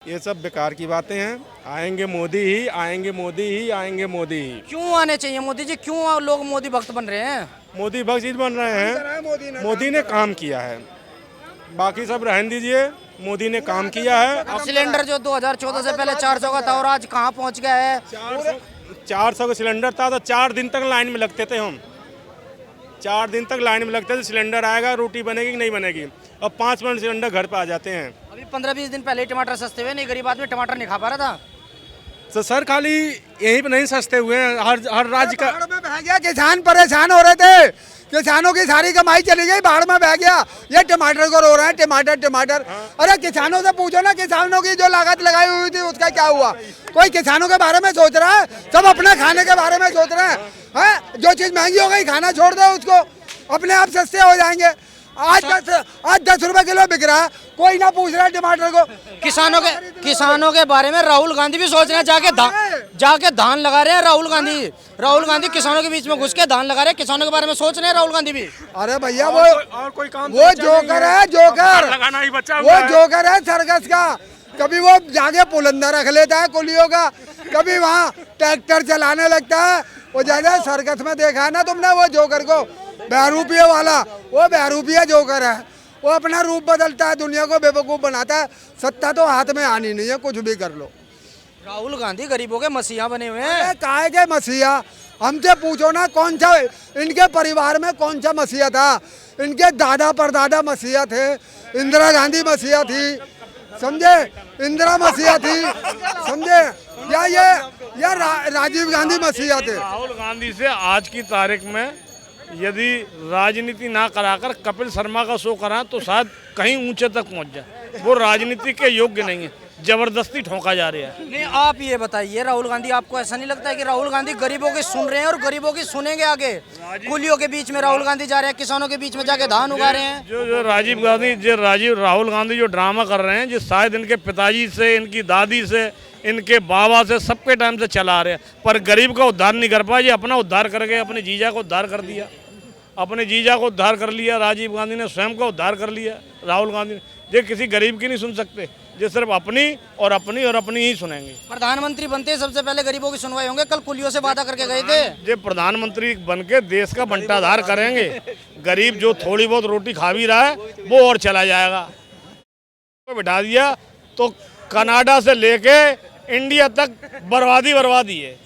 ये सब बेकार की बातें हैं। आएंगे मोदी ही, आएंगे मोदी ही, आएंगे मोदी ही। क्यों आने चाहिए मोदी जी? क्यों लोग मोदी भक्त बन रहे हैं? मोदी भक्त चीज बन रहे हैं, मोदी ने काम किया है, बाकी सब रहने दीजिए। मोदी ने काम किया है। सिलेंडर जो 2014 से पहले 400 का था और आज कहाँ पहुँच गया है? 400 का सिलेंडर था तो 4 दिन तक लाइन में लगते थे हम। 4 दिन तक लाइन में लगते थे, सिलेंडर आएगा, रोटी बनेगी कि नहीं बनेगी। अब 5 मिनट सिलेंडर घर पे आ जाते हैं। अभी 15-20 दिन पहले ही टमाटर सस्ते हुए, नहीं गरीब आदमी टमाटर नहीं खा पा रहा था। तो सर खाली यहीं पे नहीं सस्ते हुए हैं, हर राज्य का। बाढ़ में बह गया, किसान परेशान हो रहे थे, किसानों की सारी कमाई चली गई, बाढ़ में बह गया। ये टमाटर को रो रहे हैं, टमाटर टमाटर। अरे किसानों से पूछो ना, किसानों की जो लागत लगाई हुई थी उसका क्या हुआ? कोई किसानों के बारे में सोच रहा है? सब अपने खाने के बारे में सोच रहे हैं। जो चीज महंगी हो गई खाना छोड़ दो उसको, अपने आप सस्ते हो जाएंगे। आज 10 रुपए किलो बिक रहा है, कोई ना पूछ रहा है टमाटर को। किसानों के बारे में राहुल गांधी भी सोच रहे हैं, जाके धान लगा रहे हैं। राहुल गांधी किसानों के बीच में घुस के धान लगा रहे हैं, किसानों के बारे में सोच रहे हैं राहुल गांधी भी। अरे भैया और कोई काम वो जोकर है, जोकर लगाना ही बचा वो जोकर है सर्कस का। कभी वो जाके पुलंदा रख लेता है कुलियों का, कभी वहाँ ट्रैक्टर चलाने लगता है। वो ज्यादा सर्कस में देखा है ना तुमने वो जोकर को, बहरूपिया वाला। वो बहरूपिया जोकर है, वो अपना रूप बदलता है, दुनिया को बेवकूफ बनाता है। सत्ता तो हाथ में आनी नहीं है, कुछ भी कर लो। राहुल गांधी गरीबों के मसीहा बने हुए हैं। काहे के मसीहा? हमसे पूछो ना, कौन सा इनके परिवार में कौन सा मसीहा था? इनके दादा परदादा मसीहा थे, इंदिरा गांधी मसीहा थी, समझे? इंदिरा मसीहा थी, समझे? या राजीव गांधी मसीहा थे। राहुल गांधी से आज की तारीख में यदि राजनीति ना कराकर कपिल शर्मा का शो करा तो शायद कहीं ऊंचे तक पहुंच जाए। वो राजनीति के योग्य नहीं है, जबरदस्ती ठोका जा रहा है। नहीं, आप ये बताइए, राहुल गांधी, आपको ऐसा नहीं लगता है कि राहुल गांधी गरीबों की सुन रहे हैं और गरीबों की सुनेंगे आगे? कुलियों के बीच में राहुल गांधी जा रहे हैं, किसानों के बीच में जाके धान उगा रहे हैं। जो राहुल गांधी जो ड्रामा कर रहे हैं, जो शायद इनके पिताजी से, इनकी दादी से, इनके बाबा से, सबके टाइम से चला रहे हैं, पर गरीब का उद्धार नहीं कर पाए। अपना उद्धार करके अपने जीजा को उद्धार कर दिया, अपने जीजा को उद्धार कर लिया। राजीव गांधी ने स्वयं को उद्धार कर लिया। राहुल गांधी ने ये किसी गरीब की नहीं सुन सकते, ये सिर्फ अपनी और अपनी ही सुनेंगे। प्रधानमंत्री बनते सबसे पहले गरीबों की सुनवाई होंगे। कल कुलियों से वादा करके गए थे। ये प्रधानमंत्री बन के देश का बंटाधार करेंगे। गरीब जो थोड़ी बहुत रोटी खा भी रहा है वो और चला जाएगा। बिठा दिया तो कनाडा से लेके इंडिया तक बर्बादी है।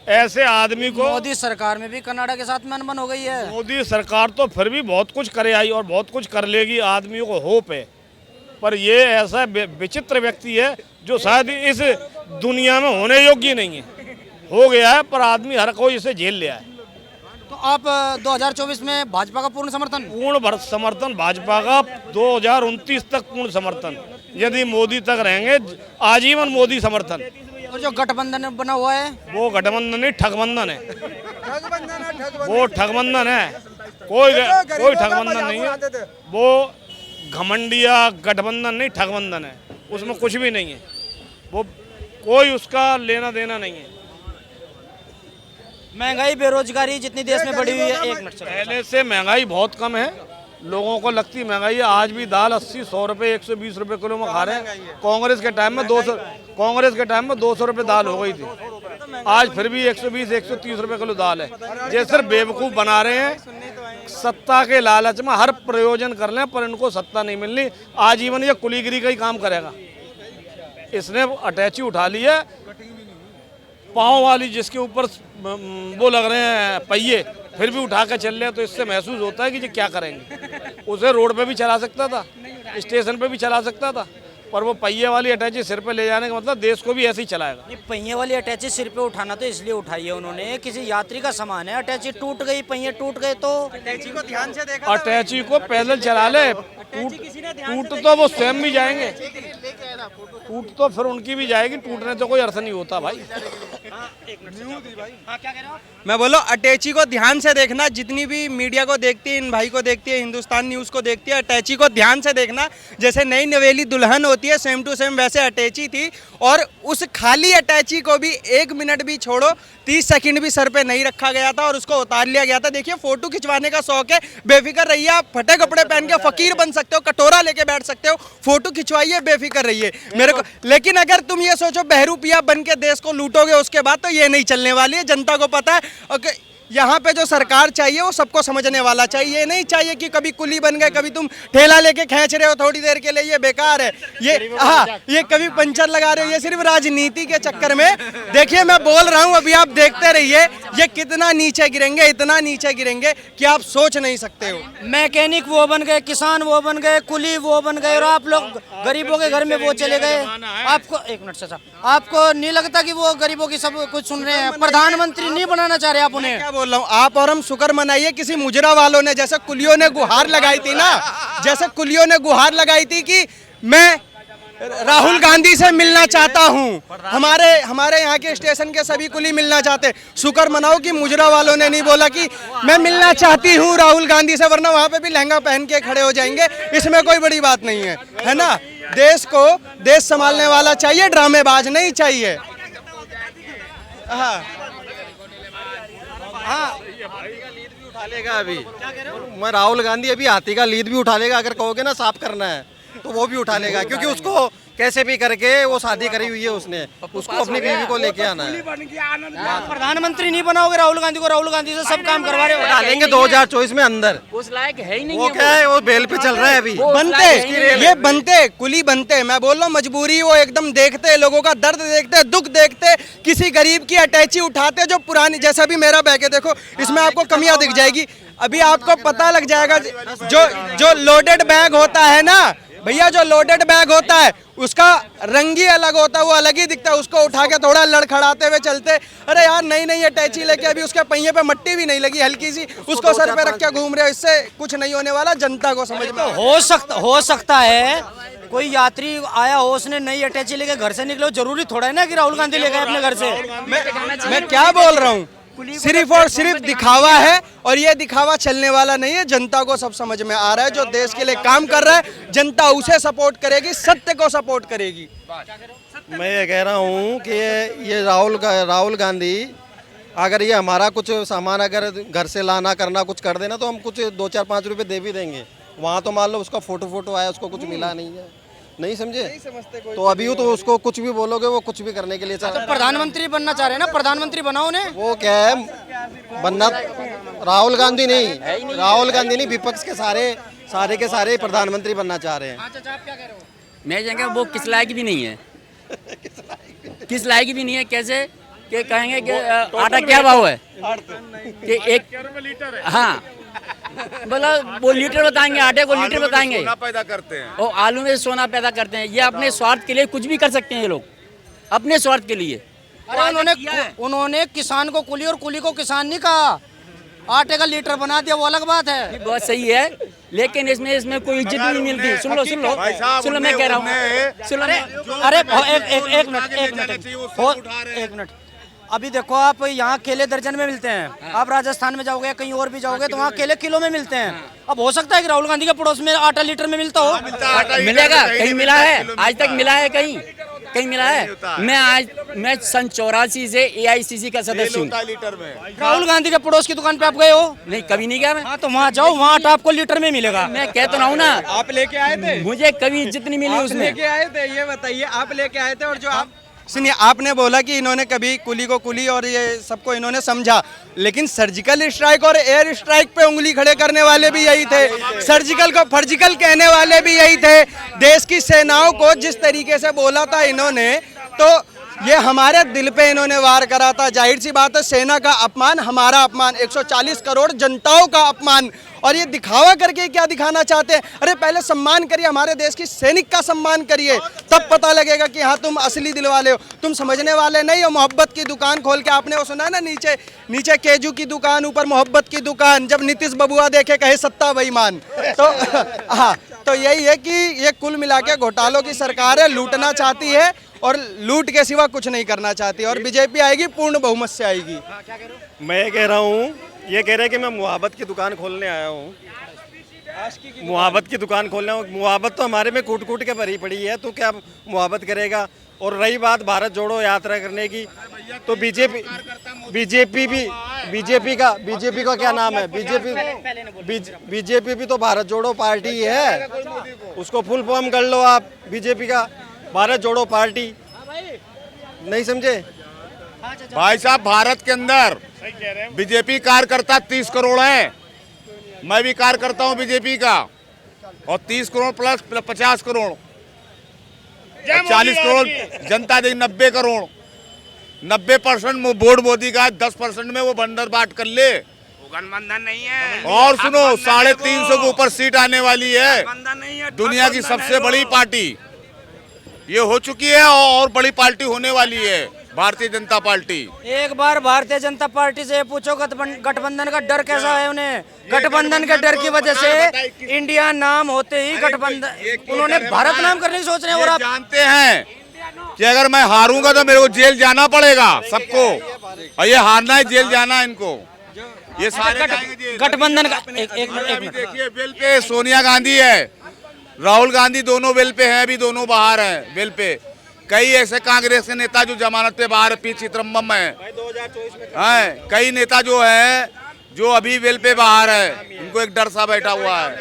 ऐसे आदमी को मोदी सरकार में भी कनाडा के साथ में अनबन हो गई है। मोदी सरकार तो फिर भी बहुत कुछ करे आई और बहुत कुछ कर लेगी, आदमियों को होप है। पर ये ऐसा विचित्र व्यक्ति है जो शायद इस दुनिया में होने योग्य नहीं है, हो गया है, पर आदमी हर कोई इसे झेल लिया है। तो आप 2024 में भाजपा का पूर्ण समर्थन भाजपा का 2029 तक पूर्ण समर्थन। यदि मोदी तक रहेंगे आजीवन मोदी समर्थन। और जो गठबंधन बना हुआ है वो गठबंधन नहीं, ठगबंधन है। वो ठगबंधन है, कोई ठगबंधन नहीं है। वो घमंडिया गठबंधन नहीं, ठगबंधन है। उसमें कुछ भी नहीं है, वो कोई उसका लेना देना नहीं है। महंगाई बेरोजगारी जितनी देश में बढ़ी हुई है, एक मिनट पहले से महंगाई बहुत कम है। लोगों को लगती महंगाई है। आज भी दाल 80-100 रुपये 120 रुपये किलो में खा रहे हैं। कांग्रेस के टाइम में 200 रुपये दाल हो गई थी। आज फिर भी 120-130 रुपये किलो दाल है। ये सिर्फ बेवकूफ़ बना रहे हैं, सत्ता के लालच में हर प्रयोजन कर लें, पर इनको सत्ता नहीं मिलनी। आजीवन ये कुलीगिरी का ही काम करेगा। इसने अटैची उठा ली है, पाँव वाली, जिसके ऊपर वो लग रहे हैं पहिए, फिर भी उठा कर चल रहे हैं। तो इससे महसूस होता है कि ये क्या करेंगे। उसे रोड पे भी चला सकता था, स्टेशन पे भी चला सकता था, पर वो पहिए वाली अटैची सिर पे ले जाने का मतलब देश को भी ऐसे ही चलाएगा। ये पहिए वाली अटैची सिर पे उठाना तो इसलिए उठाई है उन्होंने, किसी यात्री का सामान है, अटैची टूट गई, पहिए टूट गए तो अटैची को ध्यान से देखा। अटैची को पैदल चला ले, टूट तो वो स्वयं भी जाएंगे, टूट तो फिर उनकी भी जाएगी, टूटने से कोई अर्थ नहीं होता भाई। मैं बोलो अटैची को ध्यान से देखना, जितनी भी मीडिया को देखती है, इन भाई को देखती है, हिंदुस्तान न्यूज़ को देखती है, अटैची को ध्यान से देखना। जैसे नई नवेली दुल्हन होती है सेम टू सेम वैसे अटैची थी, और उस खाली अटैची को भी 1 मिनट भी छोड़ो 30 सेकंड भी सर पे नहीं रखा गया था और उसको उतार लिया गया था। देखिए फोटो खिंचवाने का शौक है, बेफिक्र रहिए, आप फटे कपड़े पहन के फकीर बन सकते हो, कटोरा लेके बैठ सकते हो, फोटो खिंचवाइए, बेफिक्र रहिए मेरे को। लेकिन अगर तुम ये सोचो बहरूपिया बन के देश को लूटोगे उसके बाद, तो ये नहीं चलने वाली है। जनता को पता है यहाँ पे जो सरकार चाहिए वो सबको समझने वाला चाहिए। ये नहीं चाहिए कि कभी कुली बन गए, कभी तुम ठेला लेके खींच रहे हो थोड़ी देर के लिए, ये बेकार है। ये ये कभी पंचर लगा रहे हो, ये सिर्फ राजनीति के चक्कर में। देखिए मैं बोल रहा हूँ, अभी आप देखते रहिए ये कितना नीचे गिरेंगे, इतना नीचे गिरेंगे कि आप सोच नहीं सकते हो। मैकेनिक वो बन गए, किसान वो बन गए, कुली वो बन गए, और आप लोग गरीबों के घर में वो चले गए। आपको एक मिनट चाचा, आपको नहीं लगता कि वो गरीबों की सब कुछ सुन रहे हैं? प्रधानमंत्री नहीं बनाना चाह रहे आप उन्हें? क्या बोल रहा हूँ, आप और हम शुक्र मनाइए किसी मुजरा वालों ने, जैसे कुलियों ने गुहार लगाई थी ना, जैसे कुलियों ने गुहार लगाई थी कि मैं राहुल गांधी से मिलना चाहता हूं, हमारे यहाँ के स्टेशन के सभी कुली मिलना चाहते। शुक्र मनाओ कि मुजरा वालों ने नहीं बोला कि मैं मिलना चाहती हूं राहुल गांधी से, वरना वहां पे भी लहंगा पहन के खड़े हो जाएंगे। इसमें कोई बड़ी बात नहीं है ना। देश संभालने वाला चाहिए, ड्रामेबाज नहीं चाहिए। उठा लेगा अभी, मैं राहुल गांधी अभी हाथी का लीद भी उठा लेगा। अगर कहोगे ना साफ करना है तो वो भी उठा लेगा, क्योंकि उसको कैसे भी करके वो शादी करी हुई है उसने, उसको अपनी बीवी को लेके आना है। प्रधानमंत्री नहीं बनाओगे राहुल गांधी को? राहुल गांधी से सब काम करवा रहे हो। डालेंगे 2024 में अंदर। उस लायक है ही नहीं। वो क्या है, वो बेल पे चल रहा है अभी। बनते कुली बनते, मैं बोल रहा हूँ मजबूरी, वो एकदम देखते लोगों का दर्द देखते, दुख देखते, किसी गरीब की अटैची उठाते जो पुरानी, जैसा भी मेरा बैग है देखो, इसमें आपको कमियां दिख जाएगी। अभी आपको पता लग जाएगा, जो लोडेड बैग होता है ना भैया, जो लोडेड बैग होता है उसका रंग ही अलग होता है, वो अलग ही दिखता है। उसको उठा के थोड़ा लड़खड़ाते हुए चलते, अरे यार नई अटैची लेके अभी उसके पहिए पे मट्टी भी नहीं लगी हल्की सी, उसको सर पे रख के घूम रहे हो। इससे कुछ नहीं होने वाला, जनता को समझ में हो सकता है कोई यात्री आया हो, उसने नई अटैची लेके घर से निकलो, जरूरी थोड़ा है ना कि राहुल गांधी लेके अपने घर से। मैं क्या बोल रहा हूँ, सिर्फ और सिर्फ दिखावा है, और ये दिखावा चलने वाला नहीं है। जनता को सब समझ में आ रहा है, जो देश के लिए काम कर रहा है जनता उसे सपोर्ट करेगी, सत्य को सपोर्ट करेगी। मैं ये कह रहा हूँ कि ये राहुल गांधी अगर ये हमारा कुछ सामान अगर घर से लाना करना कुछ कर देना, तो हम कुछ 2-4-5 रुपए दे भी देंगे। वहाँ तो मान लो उसका फोटो आया, उसको कुछ मिला नहीं है, नहीं समझे, तो अभी तो उसको कुछ भी बोलोगे वो कुछ भी करने के लिए चाह रहा है। प्रधानमंत्री बनना चाह रहे हैं ना, प्रधानमंत्री बनाओ उन्हें। वो क्या है बनना, राहुल गांधी नहीं, विपक्ष के सारे के सारे प्रधानमंत्री बनना चाह रहे हैं। आप क्या कह रहे हो? मैं कहेंगे वो किस लायक भी नहीं है। किस लायक भी नहीं है, कैसे कि कहेंगे कि आटा क्या भाव है कि 1 लीटर है। हाँ बोला, वो लीटर बताएंगे, आटे को लीटर बताएंगे, सोना पैदा करते हैं, और आलू में सोना पैदा करते हैं। ये अपने स्वार्थ के लिए कुछ भी कर सकते हैं ये लोग, अपने स्वार्थ के लिए। उन्होंने किसान को कुली और कुली को किसान नहीं कहा, आटे का लीटर बना दिया, वो अलग बात है। बहुत सही है, लेकिन इसमें कोई इज्जत नहीं मिलती। सुन लो मैं कह रहा हूँ, सुन लो। अरे एक मिनट, अभी देखो आप यहाँ केले दर्जन में मिलते हैं, आप राजस्थान में जाओगे कहीं और भी जाओगे तो वहाँ केले किलो में मिलते हैं। अब हो सकता है कि राहुल गांधी के पड़ोस में आटा लीटर में मिलता हो। मिलेगा, कहीं मिला है आज तक? मिला है कहीं मिला है? मैं सन 84 से AICC का सदस्य हूँ। राहुल गांधी के पड़ोस की दुकान पे आप गए हो? नहीं, कभी नहीं गया मैं। हाँ तो वहाँ जाओ, वहाँ आटा आपको लीटर में मिलेगा। मैं कह तो रहा हूँ ना, आप लेके आए थे? मुझे कभी इज्जत नहीं मिली उसमें। लेके आए थे, ये बताइए, आप लेके आए थे? और जो आप सुनिए, आपने बोला कि इन्होंने कभी कुली को कुली और ये सबको इन्होंने समझा, लेकिन सर्जिकल स्ट्राइक और एयर स्ट्राइक पे उंगली खड़े करने वाले भी यही थे, सर्जिकल को फर्जिकल कहने वाले भी यही थे। देश की सेनाओं को जिस तरीके से बोला था इन्होंने, तो ये हमारे दिल पे इन्होंने वार करा था। जाहिर सी बात है, सेना का अपमान हमारा अपमान, 140 करोड़ जनताओं का अपमान। और ये दिखावा करके क्या दिखाना चाहते हैं? अरे पहले सम्मान करिए, हमारे देश की सैनिक का सम्मान करिए, तब पता लगेगा कि हाँ तुम असली दिल वाले हो, तुम समझने वाले नहीं हो। मोहब्बत की दुकान खोल के, आपने वो सुना है ना, नीचे केजू की दुकान, ऊपर मोहब्बत की दुकान। जब नीतीश बबुआ देखे कहे सत्ता बेईमान, तो हाँ, तो यही है कि ये कुल मिला के घोटालों की सरकार है, लूटना चाहती है और लूट के सिवा कुछ नहीं करना चाहती, और बीजेपी आएगी पूर्ण बहुमत से आएगी। मैं ये कह रहा हूँ, ये कह रहे हैं कि मैं मुहाबत की दुकान खोलने आया हूँ। मुहाबत की दुकान खोलने आया हूँ। मुहाबत तो हमारे में कूट कूट के भरी पड़ी है, तो क्या मुहाबत करेगा। और रही बात भारत जोड़ो यात्रा करने की, तो बीजेपी का क्या नाम है, बीजेपी भी तो भारत जोड़ो पार्टी है, उसको फुल फॉर्म कर लो आप, बीजेपी का भारत जोड़ो पार्टी। नहीं समझे भाई साहब, भारत के अंदर बीजेपी कार्यकर्ता 30 करोड़ है। मैं भी कार्यकर्ता हूँ बीजेपी का, और 30 करोड़ प्लस 50 करोड़ 40 करोड़ जनता देगी, 90 करोड़ 90% वोट मोदी का, 10% में वो बंदर बांट कर ले। गठबंधन नहीं है। और सुनो, 350 के ऊपर सीट आने वाली है। दुनिया की सबसे बड़ी पार्टी ये हो चुकी है, और बड़ी पार्टी होने वाली है भारतीय जनता पार्टी। एक बार भारतीय जनता पार्टी से पूछो गठबंधन का डर कैसा है उन्हें। गठबंधन के डर की वजह से इंडिया नाम होते ही गठबंधन, उन्होंने भारत नाम करने की सोच रहे हैं। और आप जानते हैं कि अगर मैं हारूंगा तो मेरे को जेल जाना पड़ेगा सबको, और ये हारना है, जेल जाना है इनको। ये सारे गठबंधन का एक मिनट देखिए, वेल पे सोनिया गांधी है, राहुल गांधी दोनों वेल पे हैं, अभी दोनों बाहर हैं वेल पे। कई ऐसे कांग्रेस के नेता जो जमानत पे बाहर है, पी चिदम्बरम है, कई नेता जो है जो अभी वेल पे बाहर है, इनको एक डर सा बैठा हुआ है।